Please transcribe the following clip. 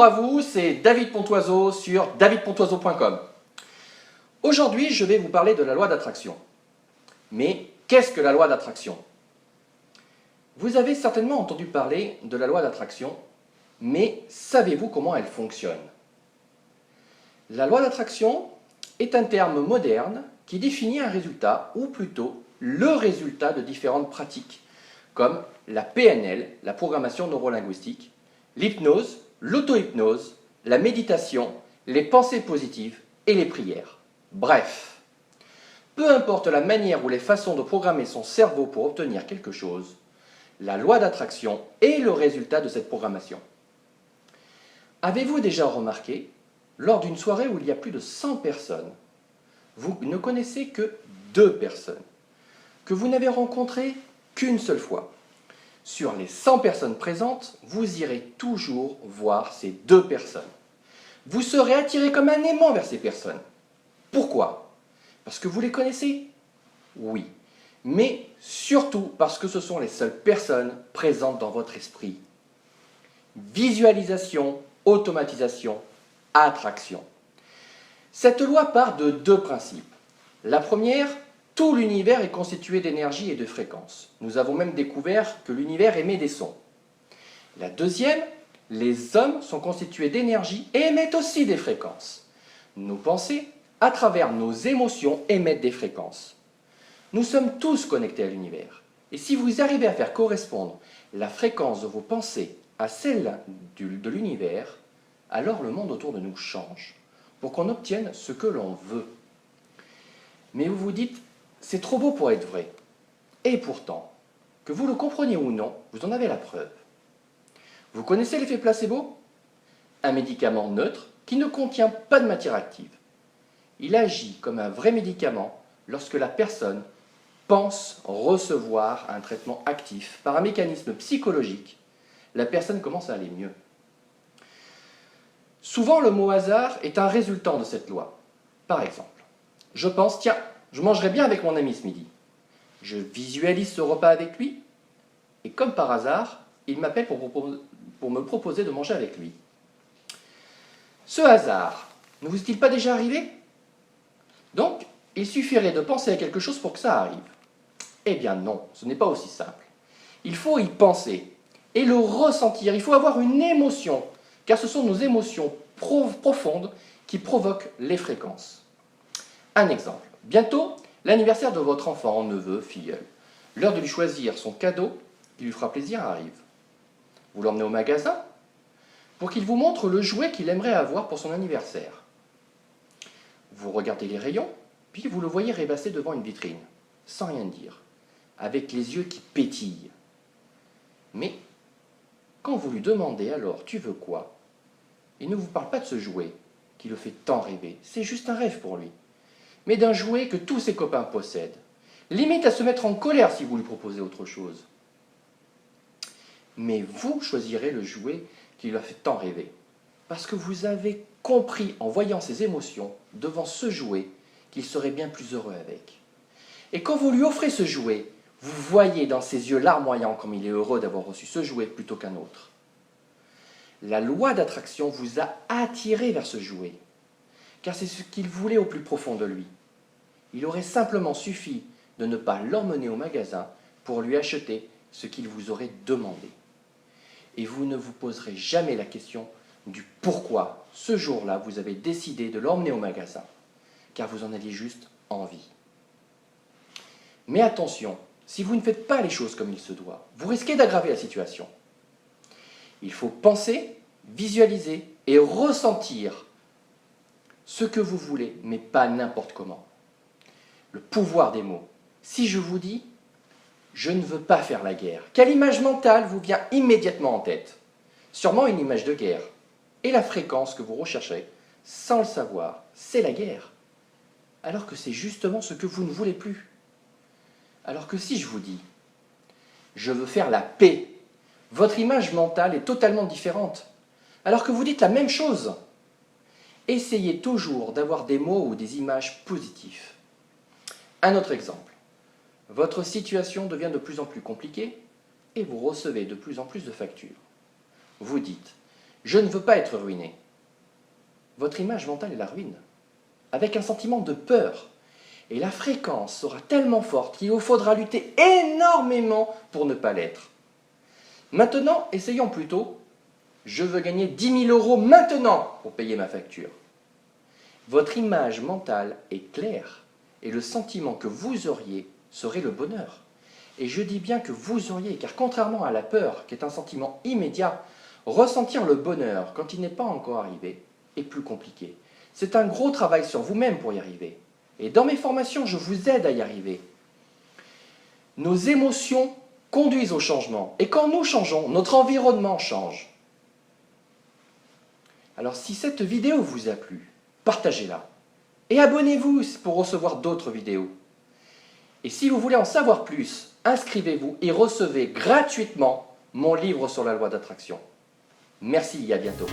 Bonjour à vous, c'est David Pontoiseau sur davidpontoiseau.com. Aujourd'hui, je vais vous parler de la loi d'attraction. Mais qu'est-ce que la loi d'attraction? Vous avez certainement entendu parler de la loi d'attraction, mais savez-vous comment elle fonctionne? La loi d'attraction est un terme moderne qui définit un résultat, ou plutôt le résultat de différentes pratiques, comme la PNL, la programmation neurolinguistique, l'hypnose, l'auto-hypnose, la méditation, les pensées positives et les prières. Bref, peu importe la manière ou les façons de programmer son cerveau pour obtenir quelque chose, la loi d'attraction est le résultat de cette programmation. Avez-vous déjà remarqué, lors d'une soirée où il y a plus de 100 personnes, vous ne connaissez que 2 personnes, que vous n'avez rencontrées qu'une seule fois? Sur les 100 personnes présentes, vous irez toujours voir ces 2 personnes. Vous serez attiré comme un aimant vers ces personnes. Pourquoi? Parce que vous les connaissez? Oui. Mais surtout parce que ce sont les seules personnes présentes dans votre esprit. Visualisation, automatisation, attraction. Cette loi part de 2 principes. La première, tout l'univers est constitué d'énergie et de fréquences. Nous avons même découvert que l'univers émet des sons. La deuxième, les hommes sont constitués d'énergie et émettent aussi des fréquences. Nos pensées, à travers nos émotions, émettent des fréquences. Nous sommes tous connectés à l'univers. Et si vous arrivez à faire correspondre la fréquence de vos pensées à celle de l'univers, alors le monde autour de nous change, pour qu'on obtienne ce que l'on veut. Mais vous vous dites, c'est trop beau pour être vrai. Et pourtant, que vous le compreniez ou non, vous en avez la preuve. Vous connaissez l'effet placebo? Un médicament neutre qui ne contient pas de matière active. Il agit comme un vrai médicament lorsque la personne pense recevoir un traitement actif par un mécanisme psychologique. La personne commence à aller mieux. Souvent, le mot hasard est un résultant de cette loi. Par exemple, je pense, tiens, je mangerai bien avec mon ami ce midi. Je visualise ce repas avec lui, et comme par hasard, il m'appelle pour me proposer de manger avec lui. Ce hasard ne vous est-il pas déjà arrivé? Donc, il suffirait de penser à quelque chose pour que ça arrive. Eh bien non, ce n'est pas aussi simple. Il faut y penser et le ressentir, il faut avoir une émotion, car ce sont nos émotions profondes qui provoquent les fréquences. Un exemple. Bientôt, l'anniversaire de votre enfant, neveu, filleul. L'heure de lui choisir son cadeau qui lui fera plaisir arrive. Vous l'emmenez au magasin pour qu'il vous montre le jouet qu'il aimerait avoir pour son anniversaire. Vous regardez les rayons, puis vous le voyez rêvasser devant une vitrine, sans rien dire, avec les yeux qui pétillent. Mais, quand vous lui demandez alors « tu veux quoi ?», il ne vous parle pas de ce jouet qui le fait tant rêver, c'est juste un rêve pour lui, mais d'un jouet que tous ses copains possèdent, limite à se mettre en colère si vous lui proposez autre chose. Mais vous choisirez le jouet qui lui a fait tant rêver, parce que vous avez compris en voyant ses émotions devant ce jouet qu'il serait bien plus heureux avec. Et quand vous lui offrez ce jouet, vous voyez dans ses yeux larmoyants comme il est heureux d'avoir reçu ce jouet plutôt qu'un autre. La loi d'attraction vous a attiré vers ce jouet, car c'est ce qu'il voulait au plus profond de lui. Il aurait simplement suffi de ne pas l'emmener au magasin pour lui acheter ce qu'il vous aurait demandé. Et vous ne vous poserez jamais la question du pourquoi, ce jour-là, vous avez décidé de l'emmener au magasin, car vous en aviez juste envie. Mais attention, si vous ne faites pas les choses comme il se doit, vous risquez d'aggraver la situation. Il faut penser, visualiser et ressentir ce que vous voulez, mais pas n'importe comment. Le pouvoir des mots. Si je vous dis « je ne veux pas faire la guerre », quelle image mentale vous vient immédiatement en tête? Sûrement une image de guerre. Et la fréquence que vous recherchez, sans le savoir, c'est la guerre. Alors que c'est justement ce que vous ne voulez plus. Alors que si je vous dis « je veux faire la paix », votre image mentale est totalement différente. Alors que vous dites la même chose. Essayez toujours d'avoir des mots ou des images positifs. Un autre exemple. Votre situation devient de plus en plus compliquée et vous recevez de plus en plus de factures. Vous dites Je ne veux pas être ruiné. Votre image mentale est la ruine, avec un sentiment de peur. Et la fréquence sera tellement forte qu'il vous faudra lutter énormément pour ne pas l'être. Maintenant, essayons plutôt. Je veux gagner 10 000 € maintenant pour payer ma facture. Votre image mentale est claire et le sentiment que vous auriez serait le bonheur. Et je dis bien que vous auriez, car contrairement à la peur, qui est un sentiment immédiat, ressentir le bonheur quand il n'est pas encore arrivé est plus compliqué. C'est un gros travail sur vous-même pour y arriver. Et dans mes formations, je vous aide à y arriver. Nos émotions conduisent au changement. Et quand nous changeons, notre environnement change. Alors si cette vidéo vous a plu, partagez-la. Et abonnez-vous pour recevoir d'autres vidéos. Et si vous voulez en savoir plus, inscrivez-vous et recevez gratuitement mon livre sur la loi d'attraction. Merci et à bientôt.